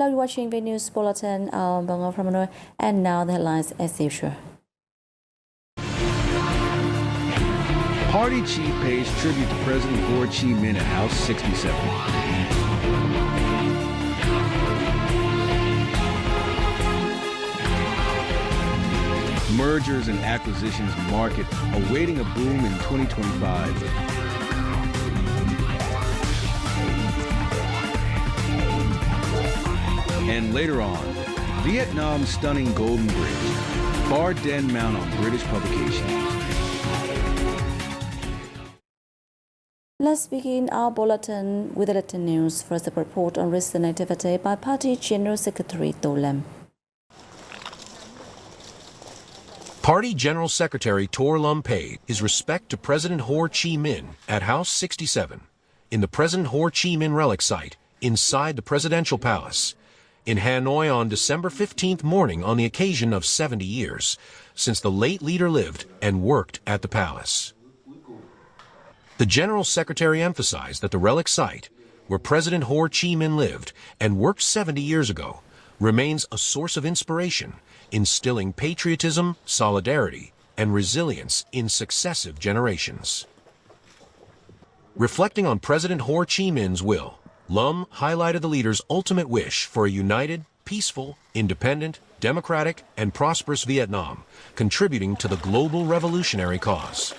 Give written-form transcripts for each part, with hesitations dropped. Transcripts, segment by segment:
Hello, you're watching the news bulletin from Hanoi, and now the headlines as usual. Party chief pays tribute to President Ho Chi Minh at House 67. Mergers and acquisitions market awaiting a boom in 2025. And later on, Vietnam's stunning Golden Bridge, Bar Den Mount on British publication. Let's begin our bulletin with the latest news. First, a report on recent activity by Party General Secretary To Lam. Party General Secretary To Lam paid his respect to President Ho Chi Minh at House 67 in the President Ho Chi Minh relic site inside the Presidential Palace in Hanoi on December 15th morning on the occasion of 70 years since the late leader lived and worked at the palace. The General Secretary emphasized that the relic site, where President Ho Chi Minh lived and worked 70 years ago, remains a source of inspiration, instilling patriotism, solidarity, and resilience in successive generations. Reflecting on President Ho Chi Minh's will, Lam highlighted the leader's ultimate wish for a united, peaceful, independent, democratic, and prosperous Vietnam, contributing to the global revolutionary cause.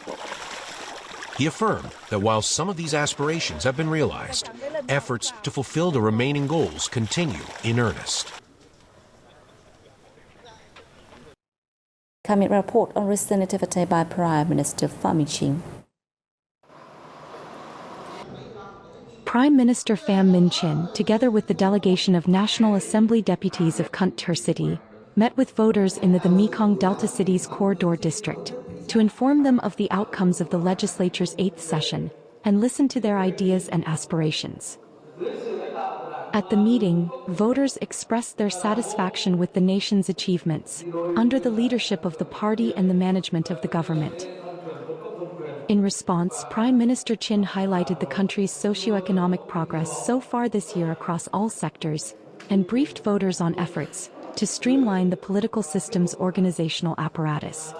He affirmed that while some of these aspirations have been realized, efforts to fulfill the remaining goals continue in earnest. Coming report on recent activity by Prime Minister Phạm Minh Chính. Prime Minister Pham Minh Chinh, together with the delegation of National Assembly deputies of Con Tum City, met with voters in the Mekong Delta Cities Corridor District to inform them of the outcomes of the legislature's 8th session and listen to their ideas and aspirations. At the meeting, voters expressed their satisfaction with the nation's achievements under the leadership of the party and the management of the government. In response, Prime Minister Chin highlighted the country's socio-economic progress so far this year across all sectors and briefed voters on efforts to streamline the political system's organizational apparatus.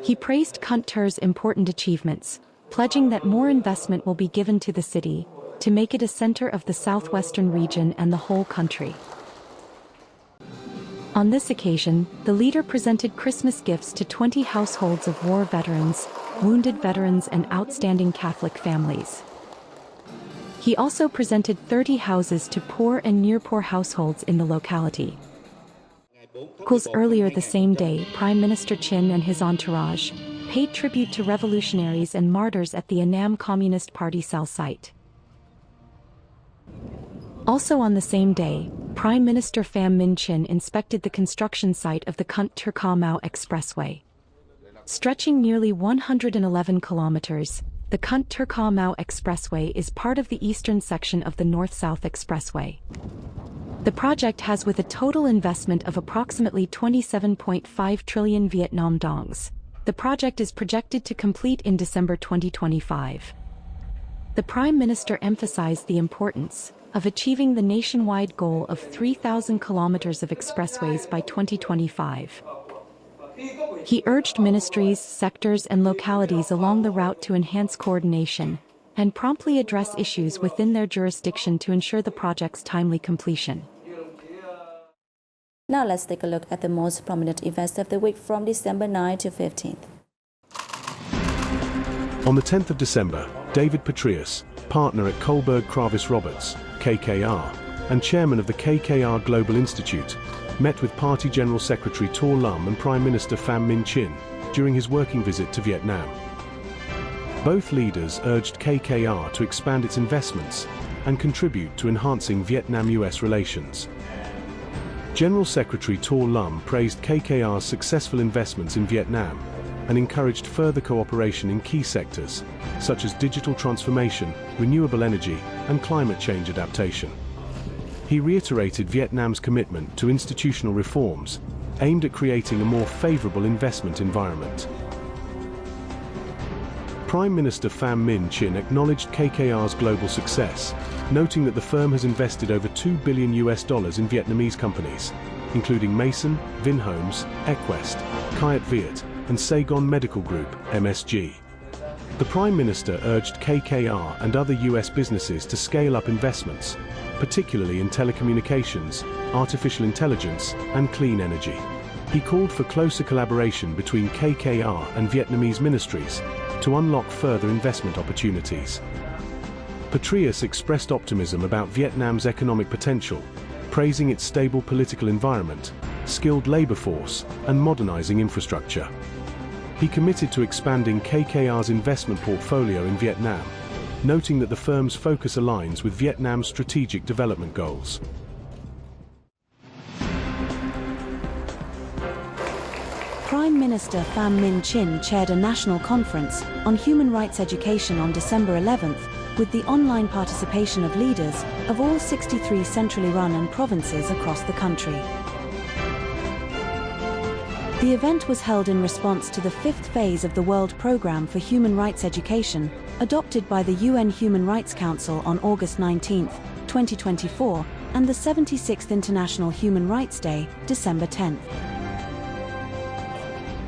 He praised Con Tum's important achievements, pledging that more investment will be given to the city to make it a center of the southwestern region and the whole country. On this occasion, the leader presented Christmas gifts to 20 households of war veterans, wounded veterans, and outstanding Catholic families. He also presented 30 houses to poor and near-poor households in the locality. Earlier the same day, Prime Minister Chin and his entourage paid tribute to revolutionaries and martyrs at the Annam Communist Party cell site. Also on the same day, Prime Minister Pham Minh Chinh inspected the construction site of the Con Tum Ca Mau Expressway. Stretching nearly 111 kilometers, the Con Tum Ca Mau Expressway is part of the eastern section of the North-South Expressway. The project has with a total investment of approximately 27.5 trillion Vietnam dongs. The project is projected to complete in December 2025. The Prime Minister emphasized the importance of achieving the nationwide goal of 3,000 kilometers of expressways by 2025. He urged ministries, sectors, and localities along the route to enhance coordination and promptly address issues within their jurisdiction to ensure the project's timely completion. Now let's take a look at the most prominent events of the week from December 9 to 15th. On the 10th of December, David Petraeus, partner at Kohlberg Kravis Roberts, KKR, and chairman of the KKR Global Institute, met with Party General Secretary To Lam and Prime Minister Pham Minh Chinh during his working visit to Vietnam. Both leaders urged KKR to expand its investments and contribute to enhancing Vietnam-US relations. General Secretary To Lam praised KKR's successful investments in Vietnam and encouraged further cooperation in key sectors, such as digital transformation, renewable energy, and climate change adaptation. He reiterated Vietnam's commitment to institutional reforms aimed at creating a more favorable investment environment. Prime Minister Pham Minh Chinh acknowledged KKR's global success, noting that the firm has invested over $2 billion in Vietnamese companies, including Mason, Vinhomes, Equest, Kiat Viet, and Saigon Medical Group, MSG. The Prime Minister urged KKR and other US businesses to scale up investments, particularly in telecommunications, artificial intelligence, and clean energy. He called for closer collaboration between KKR and Vietnamese ministries to unlock further investment opportunities. Petraeus expressed optimism about Vietnam's economic potential, praising its stable political environment, skilled labor force, and modernizing infrastructure. He committed to expanding KKR's investment portfolio in Vietnam, noting that the firm's focus aligns with Vietnam's strategic development goals. Prime Minister Pham Minh Chinh chaired a national conference on human rights education on December 11th, with the online participation of leaders of all 63 centrally run provinces across the country. The event was held in response to the fifth phase of the World Programme for Human Rights Education, adopted by the UN Human Rights Council on August 19, 2024, and the 76th International Human Rights Day, December 10.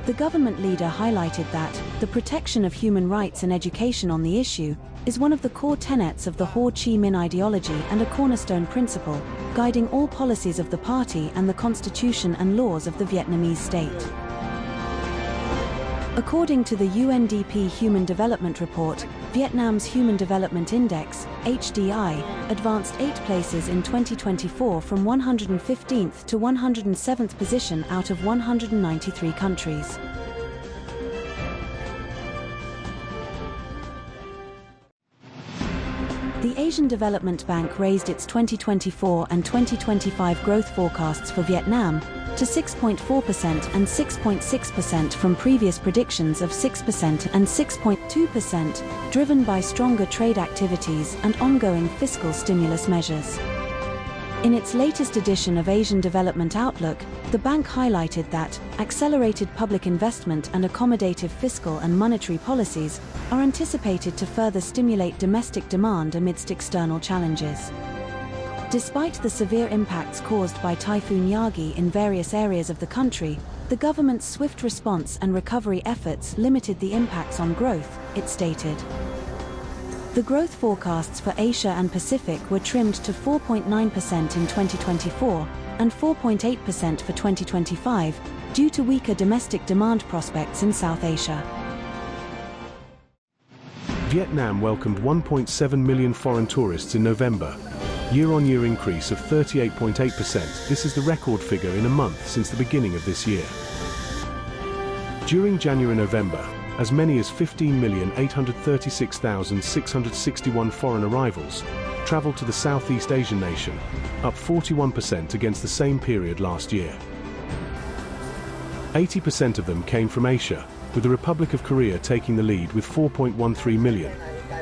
The government leader highlighted that the protection of human rights and education on the issue is one of the core tenets of the Ho Chi Minh ideology and a cornerstone principle, guiding all policies of the party and the constitution and laws of the Vietnamese state. According to the UNDP Human Development Report, Vietnam's Human Development Index, HDI, advanced 8 places in 2024 from 115th to 107th position out of 193 countries. The Asian Development Bank raised its 2024 and 2025 growth forecasts for Vietnam to 6.4% and 6.6% from previous predictions of 6% and 6.2%, driven by stronger trade activities and ongoing fiscal stimulus measures. In its latest edition of Asian Development Outlook, the bank highlighted that accelerated public investment and accommodative fiscal and monetary policies are anticipated to further stimulate domestic demand amidst external challenges. Despite the severe impacts caused by Typhoon Yagi in various areas of the country, the government's swift response and recovery efforts limited the impacts on growth, it stated. The growth forecasts for Asia and Pacific were trimmed to 4.9% in 2024 and 4.8% for 2025 due to weaker domestic demand prospects in South Asia. Vietnam welcomed 1.7 million foreign tourists in November, year-on-year increase of 38.8%. This is the record figure in a month since the beginning of this year. During January-November, as many as 15,836,661 foreign arrivals traveled to the Southeast Asian nation, up 41% against the same period last year. 80% of them came from Asia, with the Republic of Korea taking the lead with 4.13 million.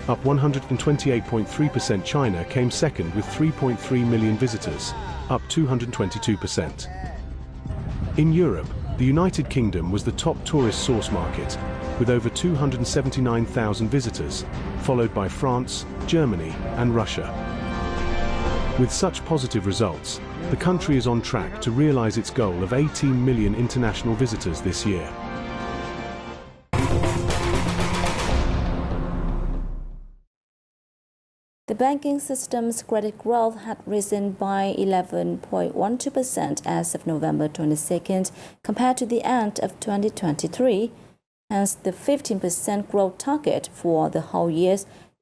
Up 128.3%. China came second with 3.3 million visitors, up 222%. In Europe, the United Kingdom was the top tourist source market, with over 279,000 visitors, followed by France, Germany, and Russia. With such positive results, the country is on track to realize its goal of 18 million international visitors this year. The banking system's credit growth had risen by 11.12% as of November 22nd compared to the end of 2023. Hence, the 15% growth target for the whole year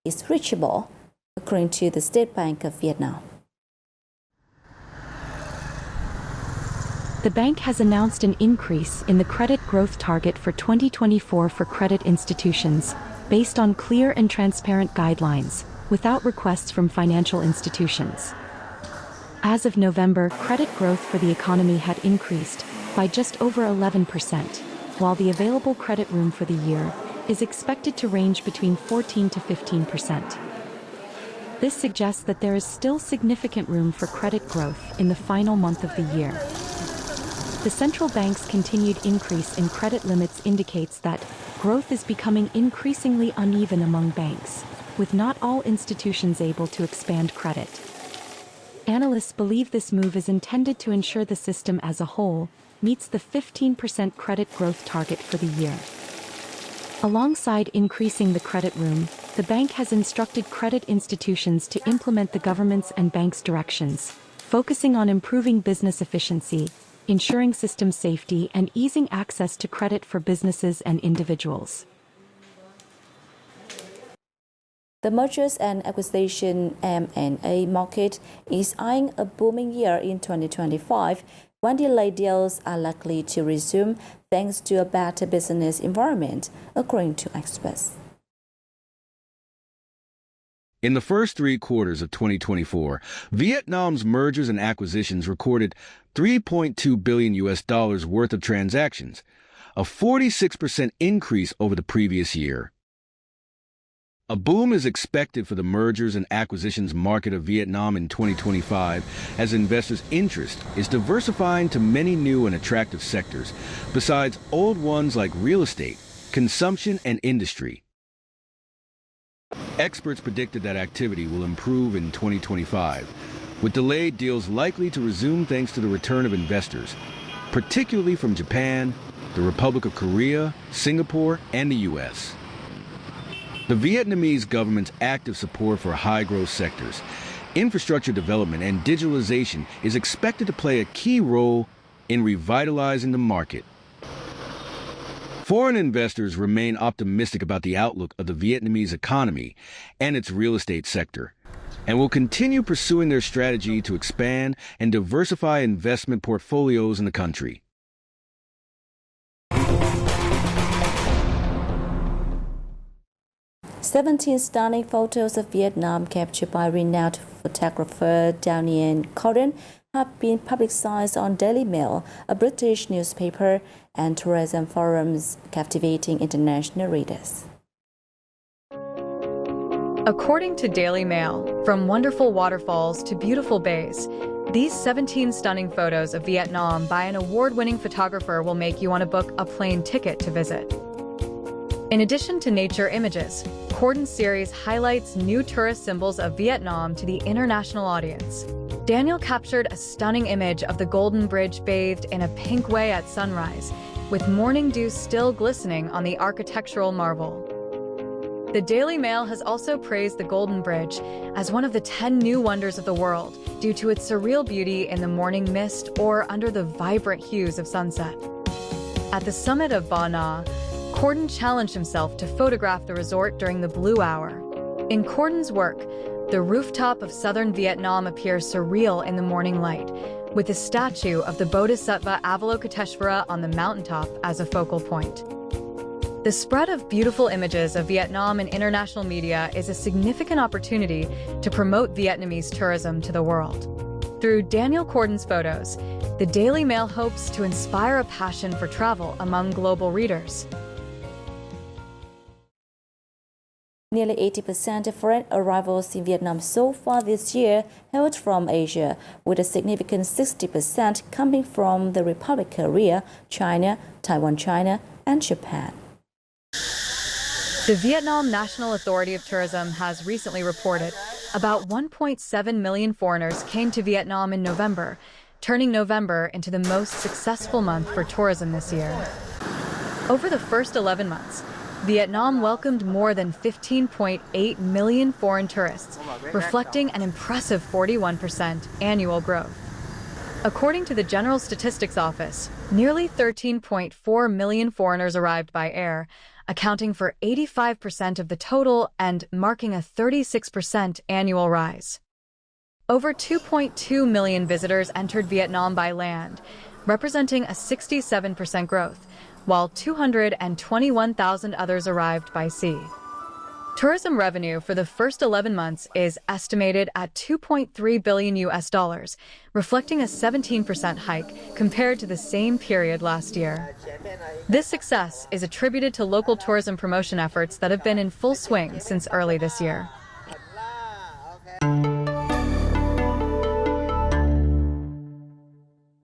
is reachable, according to the State Bank of Vietnam. The bank has announced an increase in the credit growth target for 2024 for credit institutions, based on clear and transparent guidelines, without requests from financial institutions. As of November, credit growth for the economy had increased by just over 11%, while the available credit room for the year is expected to range between 14 to 15%. This suggests that there is still significant room for credit growth in the final month of the year. The central bank's continued increase in credit limits indicates that growth is becoming increasingly uneven among banks, with not all institutions able to expand credit. Analysts believe this move is intended to ensure the system as a whole meets the 15% credit growth target for the year. Alongside increasing the credit room, the bank has instructed credit institutions to implement the government's and banks' directions, focusing on improving business efficiency, ensuring system safety, and easing access to credit for businesses and individuals. The mergers and acquisition M&A market is eyeing a booming year in 2025, when delayed deals are likely to resume thanks to a better business environment, according to experts. In the first 3 quarters of 2024, Vietnam's mergers and acquisitions recorded $3.2 billion worth of transactions, a 46% increase over the previous year. A boom is expected for the mergers and acquisitions market of Vietnam in 2025 as investors' interest is diversifying to many new and attractive sectors, besides old ones like real estate, consumption, and industry. Experts predicted that activity will improve in 2025, with delayed deals likely to resume thanks to the return of investors, particularly from Japan, the Republic of Korea, Singapore, and the U.S. The Vietnamese government's active support for high-growth sectors, infrastructure development, and digitalization is expected to play a key role in revitalizing the market. Foreign investors remain optimistic about the outlook of the Vietnamese economy and its real estate sector, and will continue pursuing their strategy to expand and diversify investment portfolios in the country. "17 stunning photos of Vietnam captured by renowned photographer Daniel Corden have been publicized on Daily Mail, a British newspaper, and tourism forums, captivating international readers. According to Daily Mail, from wonderful waterfalls to beautiful bays, these 17 stunning photos of Vietnam by an award-winning photographer will make you want to book a plane ticket to visit. In addition to nature images, Corden's series highlights new tourist symbols of Vietnam to the international audience. Daniel captured a stunning image of the Golden Bridge bathed in a pink way at sunrise, with morning dew still glistening on the architectural marvel. The Daily Mail has also praised the Golden Bridge as one of the 10 new wonders of the world due to its surreal beauty in the morning mist or under the vibrant hues of sunset. At the summit of Ba Na, Corden challenged himself to photograph the resort during the blue hour. In Corden's work, the rooftop of southern Vietnam appears surreal in the morning light, with a statue of the Bodhisattva Avalokiteshvara on the mountaintop as a focal point. The spread of beautiful images of Vietnam in international media is a significant opportunity to promote Vietnamese tourism to the world. Through Daniel Corden's photos, the Daily Mail hopes to inspire a passion for travel among global readers. Nearly 80% of foreign arrivals in Vietnam so far this year hailed from Asia, with a significant 60% coming from the Republic of Korea, China, Taiwan, China, and Japan. The Vietnam National Authority of Tourism has recently reported about 1.7 million foreigners came to Vietnam in November, turning November into the most successful month for tourism this year. Over the first 11 months, Vietnam welcomed more than 15.8 million foreign tourists, reflecting an impressive 41% annual growth. According to the General Statistics Office, nearly 13.4 million foreigners arrived by air, accounting for 85% of the total and marking a 36% annual rise. Over 2.2 million visitors entered Vietnam by land, representing a 67% growth, while 221,000 others arrived by sea. Tourism revenue for the first 11 months is estimated at $2.3 billion, reflecting a 17% hike compared to the same period last year. This success is attributed to local tourism promotion efforts that have been in full swing since early this year.